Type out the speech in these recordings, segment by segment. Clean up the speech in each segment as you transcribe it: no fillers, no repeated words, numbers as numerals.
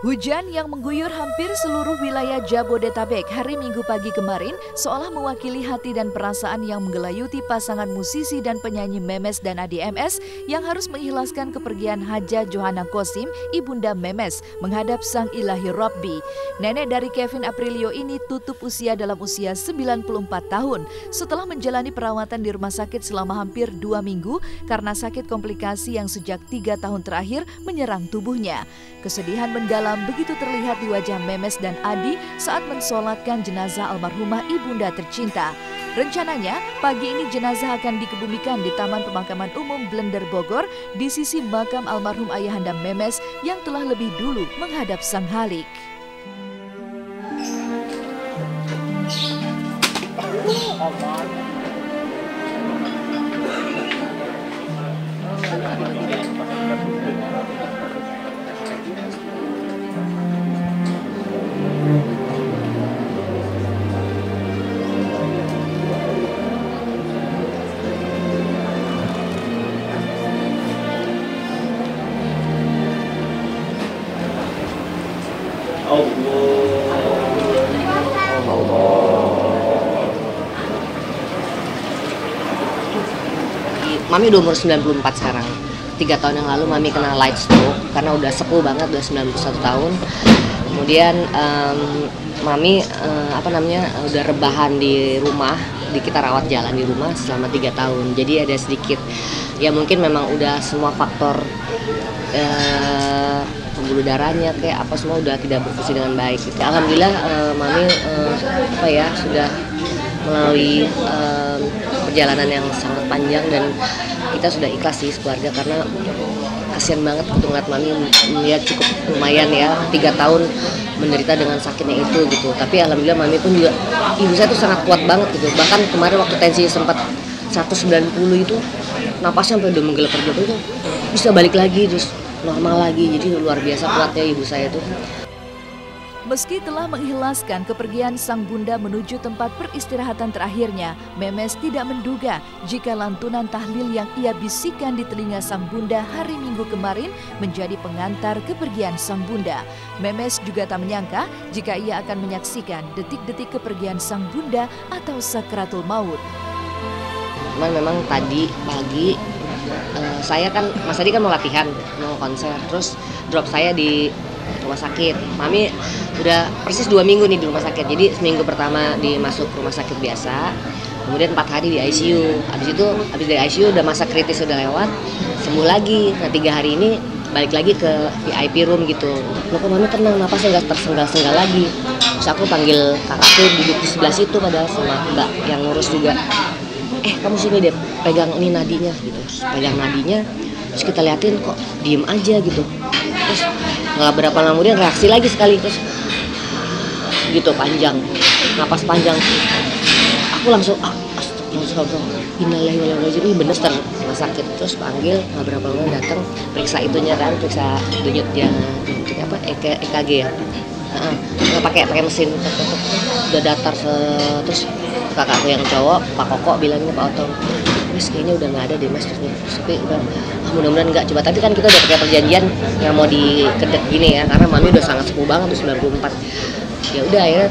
Hujan yang mengguyur hampir seluruh wilayah Jabodetabek hari Minggu pagi kemarin seolah mewakili hati dan perasaan yang menggelayuti pasangan musisi dan penyanyi Memes dan Adi MS yang harus mengikhlaskan kepergian Haja Johana Kosim, ibunda Memes, menghadap Sang Ilahi Rabbi. Nenek dari Kevin Aprilio ini tutup usia dalam usia 94 tahun setelah menjalani perawatan di rumah sakit selama hampir 2 minggu karena sakit komplikasi yang sejak 3 tahun terakhir menyerang tubuhnya. Kesedihan mendalam begitu terlihat di wajah Memes dan Adi saat mensolatkan jenazah almarhumah ibunda tercinta. Rencananya, pagi ini jenazah akan dikebumikan di Taman Pemakaman Umum Blender Bogor di sisi makam almarhum ayahanda Memes yang telah lebih dulu menghadap Sang Halik. Mami udah umur 94 sekarang. 3 tahun yang lalu Mami kena light stroke karena udah sepuh banget, udah 91 tahun. Kemudian Mami udah rebahan di rumah, kita rawat jalan di rumah selama 3 tahun. Jadi ada sedikit, ya mungkin memang udah semua faktor pembuluh darahnya kayak apa semua udah tidak berfungsi dengan baik. Alhamdulillah Mami sudah melalui perjalanan yang sangat panjang dan kita sudah ikhlas sih keluarga karena kasihan banget gitu ngeliat Mami melihat cukup lumayan ya 3 tahun menderita dengan sakitnya itu gitu. Tapi alhamdulillah Mami pun juga, ibu saya tuh sangat kuat banget gitu. Bahkan kemarin waktu tensi sempat 190 itu napasnya sampai udah menggelepar gitu itu bisa balik lagi terus normal lagi. Jadi luar biasa kuatnya ibu saya tuh. Meski telah mengikhlaskan kepergian sang bunda menuju tempat peristirahatan terakhirnya, Memes tidak menduga jika lantunan tahlil yang ia bisikan di telinga sang bunda hari Minggu kemarin menjadi pengantar kepergian sang bunda. Memes juga tak menyangka jika ia akan menyaksikan detik-detik kepergian sang bunda atau sakratul maut. Memang tadi pagi saya kan, Mas Adi kan mau latihan, mau konser, terus drop saya di rumah sakit. Mami udah persis 2 minggu nih di rumah sakit. Jadi seminggu pertama dimasuk rumah sakit biasa, kemudian 4 hari di ICU. Habis dari ICU udah masa kritis udah lewat, sembuh lagi. Nah 3 hari ini balik lagi ke VIP room gitu. Loh kok Mami tenang, napasnya nggak tersengal-sengal lagi. Terus aku panggil kakakku duduk di sebelah situ padahal sama mbak yang ngurus juga. Kamu sini deh, pegang ini nadinya gitu. Terus pegang nadinya, terus kita liatin kok diem aja gitu. Terus nggak berapa lama kemudian reaksi lagi sekali terus gitu panjang, napas panjang. Aku langsung innalillahi wa inna ilaihi raji'un, ini bener rumah sakit. Terus panggil, nggak berapa lama datang periksa itunya kan, periksa denyutnya EKG ya. Nggak pakai mesin, udah datar terus kakakku yang cowok, Pak Koko bilang ini Pak Oto, Mas kayaknya udah nggak ada deh Mas, tapi udah mudah-mudahan nggak. Coba tadi kan kita udah pakai perjanjian yang mau dikedek gini ya, karena Mami udah sangat sepuh banget tuh 94. Ya udah ya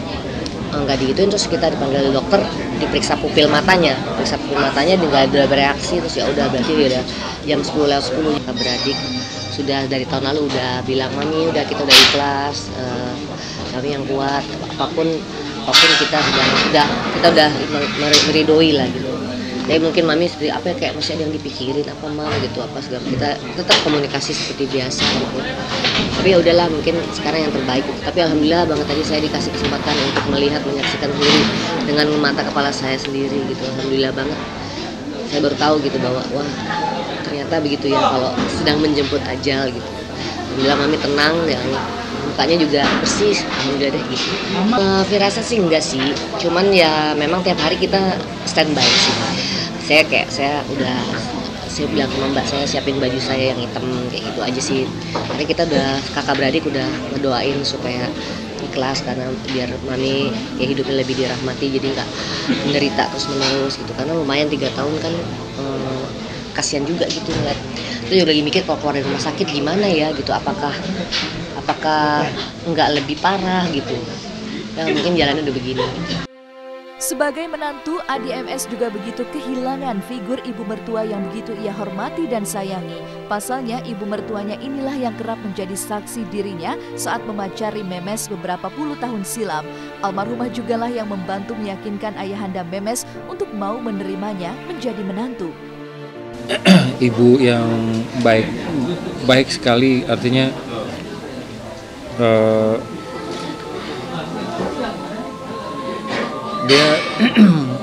nggak digituin, terus kita dipanggil dokter, diperiksa pupil matanya nggak ada bereaksi. Terus ya udah berarti udah jam 10:10 beradik sudah dari tahun lalu udah bilang Mami kita udah ikhlas, kami yang kuat, apapun kita udah meridoi lah gitu. Jadi mungkin Mami seperti apa ya, kayak masih ada yang dipikirin apa mah gitu apa segala, kita tetap komunikasi seperti biasa gitu. Tapi ya udahlah, mungkin sekarang yang terbaik gitu. Tapi alhamdulillah banget tadi saya dikasih kesempatan untuk menyaksikan sendiri dengan mata kepala saya sendiri gitu. Alhamdulillah banget. Saya baru tahu gitu bahwa wah ternyata begitu ya kalau sedang menjemput ajal gitu. Alhamdulillah Mami tenang ya, mukanya juga bersih, alhamdulillah deh gitu. Firasat sih enggak sih, cuman ya memang tiap hari kita standby sih. Saya bilang ke mbak saya siapin baju saya yang hitam kayak gitu aja sih. Karena kita udah kakak beradik udah ngedoain supaya ikhlas karena biar Mami ya hidupnya lebih dirahmati, jadi nggak menderita terus menerus gitu. Karena lumayan 3 tahun kan, kasihan juga gitu ngeliat. Itu juga lagi mikir kalau keluar dari rumah sakit gimana ya gitu, apakah apakah nggak lebih parah gitu. Ya mungkin jalannya udah begini. Sebagai menantu, Adi MS juga begitu kehilangan figur ibu mertua yang begitu ia hormati dan sayangi. Pasalnya, ibu mertuanya inilah yang kerap menjadi saksi dirinya saat memacari Memes beberapa puluh tahun silam. Almarhumah jugalah yang membantu meyakinkan ayahanda Memes untuk mau menerimanya menjadi menantu. Ibu yang baik sekali, artinya dia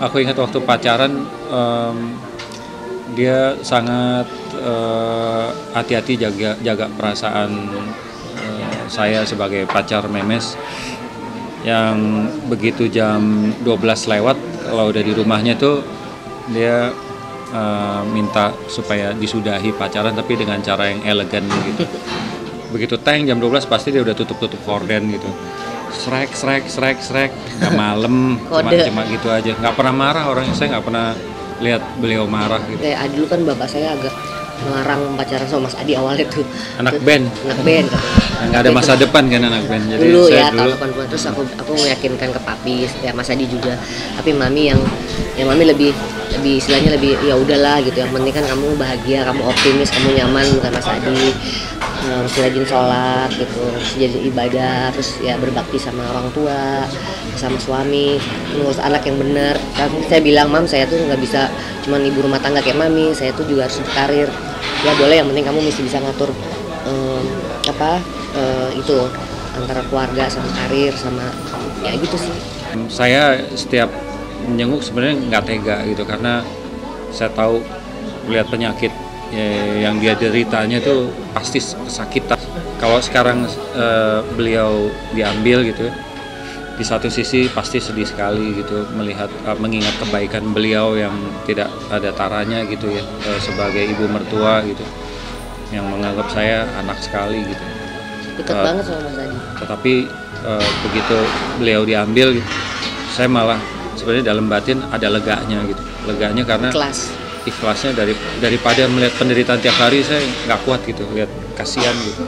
aku ingat waktu pacaran dia sangat hati-hati jaga perasaan saya sebagai pacar Memes, yang begitu jam 12 lewat kalau udah di rumahnya tuh dia minta supaya disudahi pacaran tapi dengan cara yang elegan gitu. Begitu jam 12 pasti dia udah tutup korden gitu. Srek, nggak malam, cuma gitu aja. Nggak pernah marah orangnya, saya nggak pernah lihat beliau marah gitu. Kayak dulu kan bapak saya agak melarang pacaran sama Mas Adi awalnya tuh. Anak band katanya. Nggak ada masa depan kan anak band. Jadi dulu saya ya tahun 80 terus aku meyakinkan ke papi, ya Mas Adi juga. Tapi mami yang mami lebih istilahnya lebih ya udahlah gitu. Yang penting kan kamu bahagia, kamu optimis, kamu nyaman bukan Mas Adi. Masih rajin sholat gitu, jadi ibadah, terus ya berbakti sama orang tua, sama suami, ngurus anak yang benar. Tapi saya bilang, Mam, saya tuh nggak bisa cuman ibu rumah tangga kayak Mami, saya tuh juga harus berkarir. Ya boleh, yang penting kamu mesti bisa ngatur itu antara keluarga sama karir sama ya gitu sih. Saya setiap menjenguk sebenarnya nggak tega gitu, karena saya tahu lihat penyakit yang dia deritanya itu pasti kesakitan. Kalau sekarang beliau diambil gitu, di satu sisi pasti sedih sekali gitu mengingat kebaikan beliau yang tidak ada taranya gitu ya, sebagai ibu mertua gitu, yang menganggap saya anak sekali gitu. Dekat banget sama Mas Adi. Tetapi begitu beliau diambil gitu, saya malah sebenarnya dalam batin ada leganya gitu, leganya karena ikhlasnya daripada melihat penderitaan tiap hari. Saya nggak kuat gitu lihat, kasihan gitu.